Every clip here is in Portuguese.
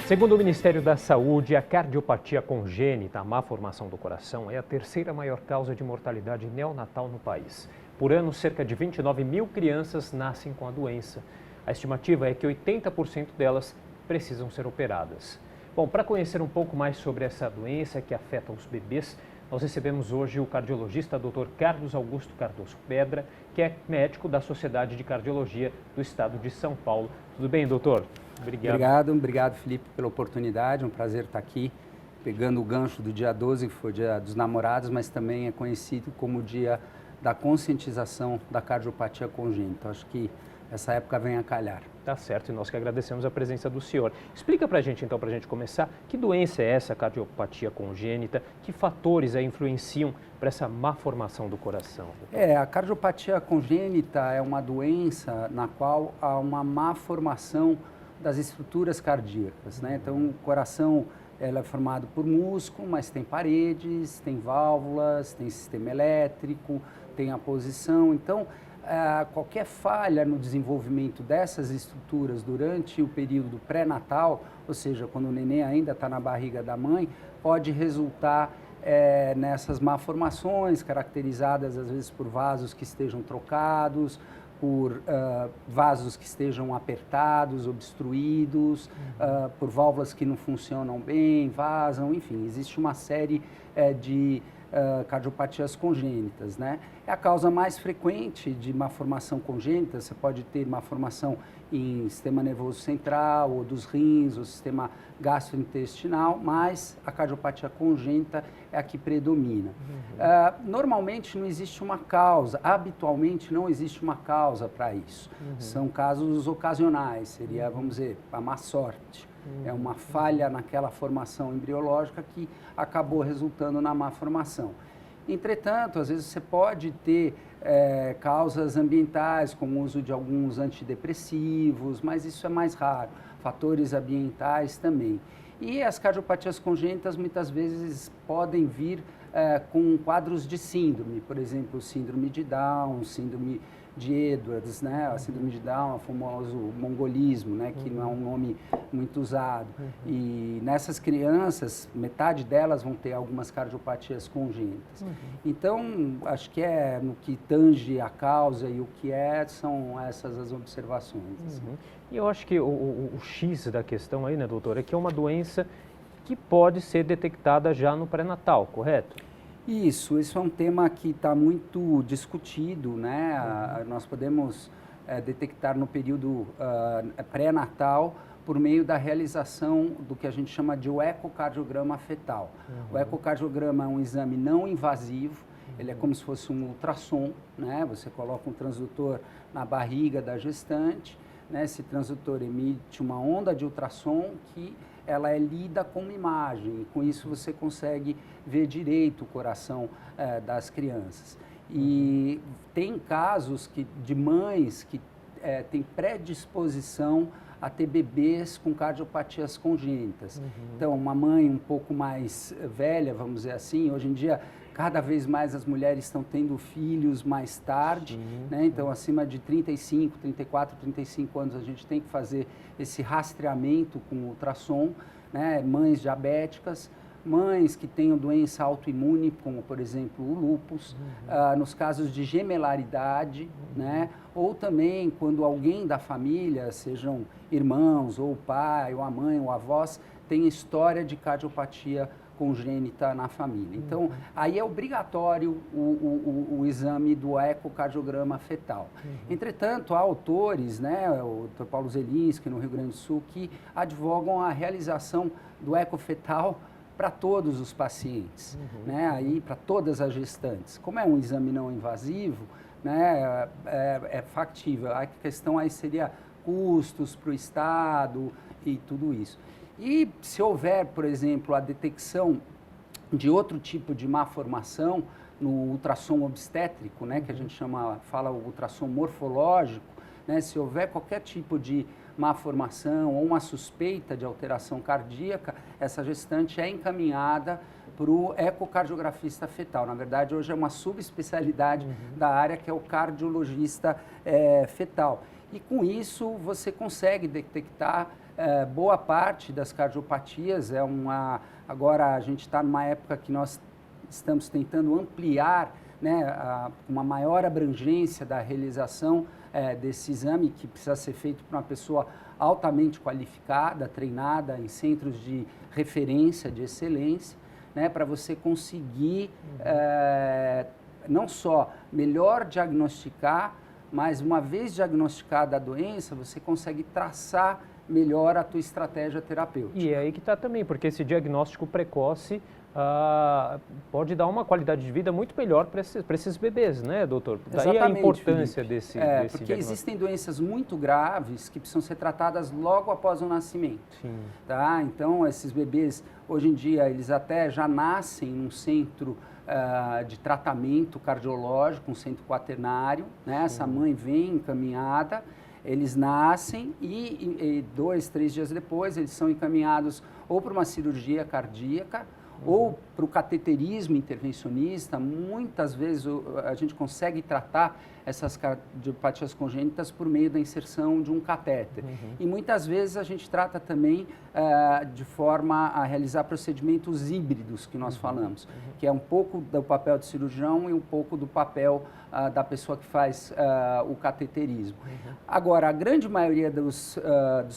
Segundo o Ministério da Saúde, a cardiopatia congênita, a má formação do coração, é a terceira maior causa de mortalidade neonatal no país. Por ano, cerca de 29 mil crianças nascem com a doença. A estimativa é que 80% delas precisam ser operadas. Bom, para conhecer um pouco mais sobre essa doença que afeta os bebês, nós recebemos hoje o cardiologista Dr. Carlos Augusto Cardoso Pedra, que é médico da Sociedade de Cardiologia do Estado de São Paulo. Tudo bem, doutor? Obrigado, Felipe, pela oportunidade. É um prazer estar aqui, pegando o gancho do dia 12, que foi o dia dos namorados, mas também é conhecido como o dia da conscientização da cardiopatia congênita. Acho que essa época vem a calhar. Tá certo, e nós que agradecemos a presença do senhor. Explica pra gente, então, pra gente começar, que doença é essa, cardiopatia congênita? Que fatores influenciam para essa má formação do coração? A cardiopatia congênita é uma doença na qual há uma má formação das estruturas cardíacas, né? Então, o coração é formado por músculo, mas tem paredes, tem válvulas, tem sistema elétrico, tem a posição. Então, qualquer falha no desenvolvimento dessas estruturas durante o período pré-natal, ou seja, quando o neném ainda está na barriga da mãe, pode resultar nessas malformações caracterizadas às vezes por vasos que estejam trocados, por vasos que estejam apertados, obstruídos, por válvulas que não funcionam bem, vazam, enfim, existe uma série de cardiopatias congênitas, né? É a causa mais frequente de malformação congênita. Você pode ter malformação em sistema nervoso central, ou dos rins, ou sistema gastrointestinal, mas a cardiopatia congênita é a que predomina. Normalmente não existe uma causa, habitualmente não existe uma causa para isso. São casos ocasionais, seria, vamos dizer, a má sorte. É uma falha naquela formação embriológica que acabou resultando na má formação. Entretanto, às vezes você pode ter causas ambientais, como o uso de alguns antidepressivos, mas isso é mais raro. Fatores ambientais também. E as cardiopatias congênitas muitas vezes podem vir com quadros de síndrome, por exemplo, síndrome de Down, síndrome de Edwards, né? A síndrome de Down, o famoso mongolismo, né? Que não é um nome muito usado. E nessas crianças, metade delas vão ter algumas cardiopatias congênitas. Então, acho que no que tange a causa e o que são essas as observações. Assim. E eu acho que o X da questão aí, né, doutor, é que é uma doença que pode ser detectada já no pré-natal, correto? Isso é um tema que está muito discutido, né? Nós podemos detectar no período pré-natal por meio da realização do que a gente chama de o ecocardiograma fetal. O ecocardiograma é um exame não invasivo, ele é como se fosse um ultrassom, né? Você coloca um transdutor na barriga da gestante, né? Esse transdutor emite uma onda de ultrassom que ela é lida como imagem, e com isso você consegue ver direito o coração das crianças. E tem casos de mães que têm predisposição a ter bebês com cardiopatias congênitas. Então, uma mãe um pouco mais velha, vamos dizer assim, hoje em dia, cada vez mais as mulheres estão tendo filhos mais tarde, né? Então, acima de 35, 34, 35 anos, a gente tem que fazer esse rastreamento com ultrassom, né? Mães diabéticas, mães que tenham doença autoimune, como, por exemplo, o lúpus, nos casos de gemelaridade, né? Ou também quando alguém da família, sejam irmãos, ou o pai, ou a mãe, ou avós, tem história de cardiopatia congênita na família. Então, aí é obrigatório o exame do ecocardiograma fetal. Entretanto, há autores, né, o Dr. Paulo Zelinski, no Rio Grande do Sul, que advogam a realização do ecofetal para todos os pacientes, né, aí para todas as gestantes. Como é um exame não invasivo, né, é factível. A questão aí seria custos para o Estado e tudo isso. E se houver, por exemplo, a detecção de outro tipo de malformação no ultrassom obstétrico, né, que a gente fala o ultrassom morfológico, né, se houver qualquer tipo de malformação ou uma suspeita de alteração cardíaca, essa gestante é encaminhada para o ecocardiografista fetal. Na verdade, hoje é uma subespecialidade da área, que é o cardiologista fetal. E com isso você consegue detectar boa parte das cardiopatias agora a gente está numa época que nós estamos tentando ampliar, né, uma maior abrangência da realização desse exame, que precisa ser feito por uma pessoa altamente qualificada, treinada em centros de referência, de excelência, né, para você conseguir não só melhor diagnosticar, mas uma vez diagnosticada a doença, você consegue traçar melhor a tua estratégia terapêutica. E é aí que está também, porque esse diagnóstico precoce pode dar uma qualidade de vida muito melhor para esses bebês, né, doutor? Daí a importância desse porque diagnóstico. Existem doenças muito graves que precisam ser tratadas logo após o nascimento. Sim. Tá? Então, esses bebês, hoje em dia, eles até já nascem num centro de tratamento cardiológico, um centro quaternário, né? Essa mãe vem encaminhada, eles nascem e 2, 3 dias depois eles são encaminhados ou para uma cirurgia cardíaca ou para o cateterismo intervencionista. Muitas vezes a gente consegue tratar essas cardiopatias congênitas por meio da inserção de um catéter. E muitas vezes a gente trata também de forma a realizar procedimentos híbridos que nós falamos, que é um pouco do papel do cirurgião e um pouco do papel da pessoa que faz o cateterismo. Agora, a grande maioria dos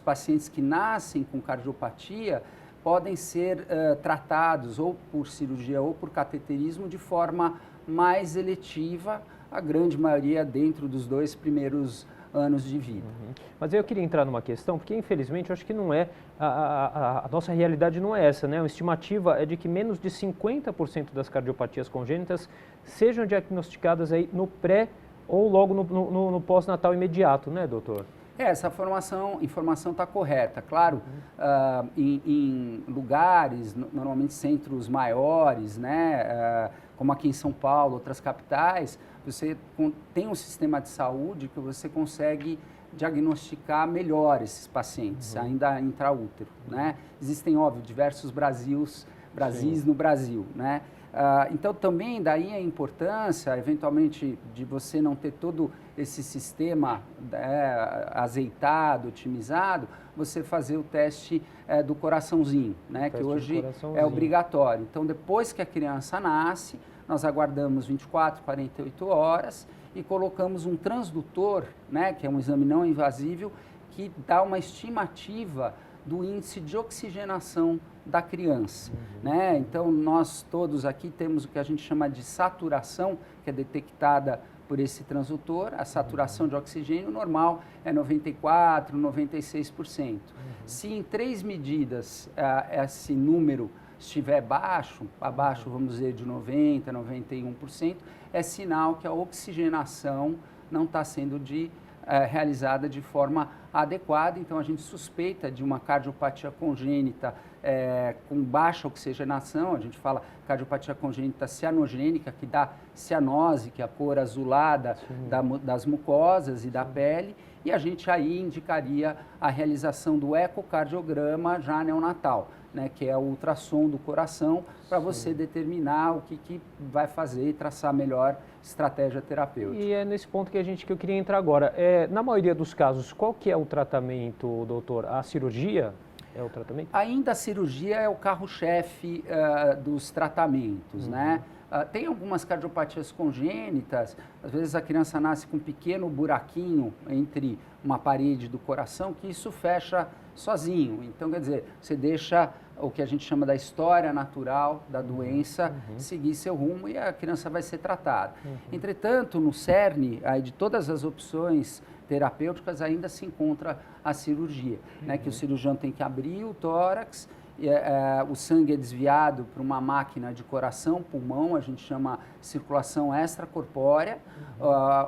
pacientes que nascem com cardiopatia podem ser tratados ou por cirurgia ou por cateterismo de forma mais eletiva, a grande maioria dentro dos 2 primeiros anos de vida. Mas eu queria entrar numa questão, porque infelizmente eu acho que não é, a nossa realidade não é essa, né? A estimativa é de que menos de 50% das cardiopatias congênitas sejam diagnosticadas aí no pré ou logo no pós-natal imediato, né, doutor? Essa informação está correta. Claro, em lugares, normalmente centros maiores, né, como aqui em São Paulo, outras capitais, você tem um sistema de saúde que você consegue diagnosticar melhor esses pacientes, ainda intraútero, né? Existem, óbvio, diversos Brasis no Brasil, né? Então, também daí a importância, eventualmente, de você não ter todo esse sistema azeitado, otimizado, você fazer o teste do coraçãozinho, né, que hoje é obrigatório. Então, depois que a criança nasce, nós aguardamos 24, 48 horas e colocamos um transdutor, né, que é um exame não invasivo, que dá uma estimativa do índice de oxigenação da criança, né? Então, nós todos aqui temos o que a gente chama de saturação, que é detectada por esse transdutor. A saturação de oxigênio normal é 94%, 96%. Se em 3 medidas esse número estiver abaixo, vamos dizer, de 90%, 91%, é sinal que a oxigenação não está sendo realizada de forma adequada. Então, a gente suspeita de uma cardiopatia congênita com baixa oxigenação. A gente fala cardiopatia congênita cianogênica, que dá cianose, que é a cor azulada das mucosas e da pele, e a gente aí indicaria a realização do ecocardiograma já neonatal, né, que é o ultrassom do coração, para você determinar o que vai fazer e traçar melhor estratégia terapêutica. E é nesse ponto que eu queria entrar agora. Na maioria dos casos, qual que é o tratamento, doutor? A cirurgia é o tratamento? Ainda a cirurgia é o carro-chefe dos tratamentos, né? Tem algumas cardiopatias congênitas, às vezes a criança nasce com um pequeno buraquinho entre uma parede do coração, que isso fecha sozinho. Então, quer dizer, você deixa o que a gente chama da história natural da doença seguir seu rumo e a criança vai ser tratada. Entretanto, no cerne aí de todas as opções terapêuticas ainda se encontra a cirurgia, né, que o cirurgião tem que abrir o tórax, o sangue é desviado para uma máquina de coração, pulmão, a gente chama circulação extracorpórea.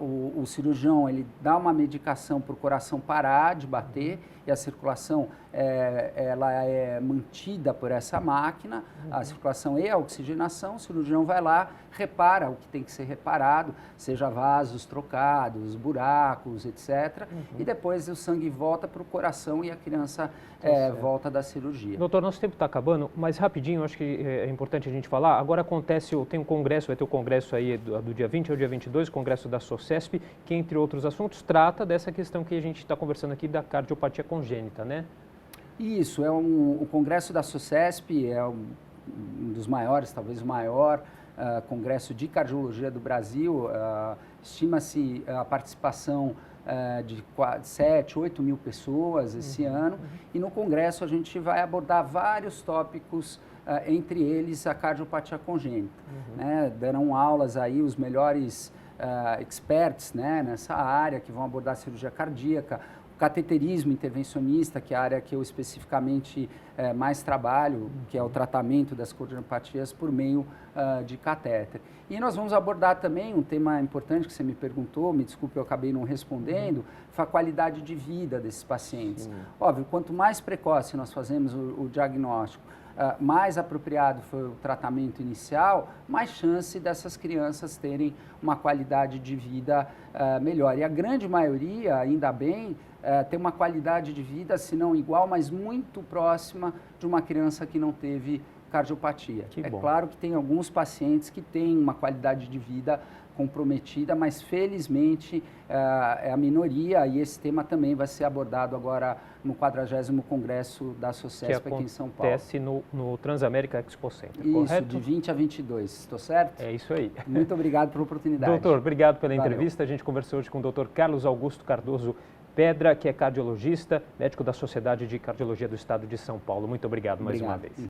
O cirurgião ele dá uma medicação para o coração parar de bater e a circulação ela é mantida por essa máquina, a circulação e a oxigenação. O cirurgião vai lá, repara o que tem que ser reparado, seja vasos trocados, buracos, etc. E depois o sangue volta para o coração e a criança volta da cirurgia. Doutor, nosso tempo está acabando, mas rapidinho, acho que é importante a gente falar. Agora tem um congresso, vai ter o congresso aí do dia 20 ao dia 22, o congresso da SOCESP, que entre outros assuntos trata dessa questão que a gente está conversando aqui da cardiopatia congênita, né? Isso, o Congresso da SOCESP é um dos maiores, talvez o maior congresso de cardiologia do Brasil. Estima-se a participação de 7, 8 mil pessoas esse ano. E no congresso a gente vai abordar vários tópicos, entre eles a cardiopatia congênita. Né? Darão aulas aí os melhores experts, né, nessa área, que vão abordar a cirurgia cardíaca, o cateterismo intervencionista, que é a área que eu especificamente mais trabalho, que é o tratamento das cardiopatias por meio de catéter. E nós vamos abordar também um tema importante que você me perguntou, me desculpe, eu acabei não respondendo, foi a qualidade de vida desses pacientes. Óbvio, quanto mais precoce nós fazemos o diagnóstico, mais apropriado foi o tratamento inicial, mais chance dessas crianças terem uma qualidade de vida melhor. E a grande maioria, ainda bem, tem uma qualidade de vida, se não igual, mas muito próxima de uma criança que não teve cardiopatia. É claro que tem alguns pacientes que têm uma qualidade de vida comprometida, mas felizmente é a minoria, e esse tema também vai ser abordado agora no 40º Congresso da SOCESP aqui em São Paulo. Que acontece no Transamérica Expo Center, isso, correto? De 20 a 22, estou certo? É isso aí. Muito obrigado pela oportunidade. Doutor, obrigado pela Valeu. entrevista. A gente conversou hoje com o doutor Carlos Augusto Cardoso Pedra, que é cardiologista, médico da Sociedade de Cardiologia do Estado de São Paulo. Muito obrigado mais uma vez.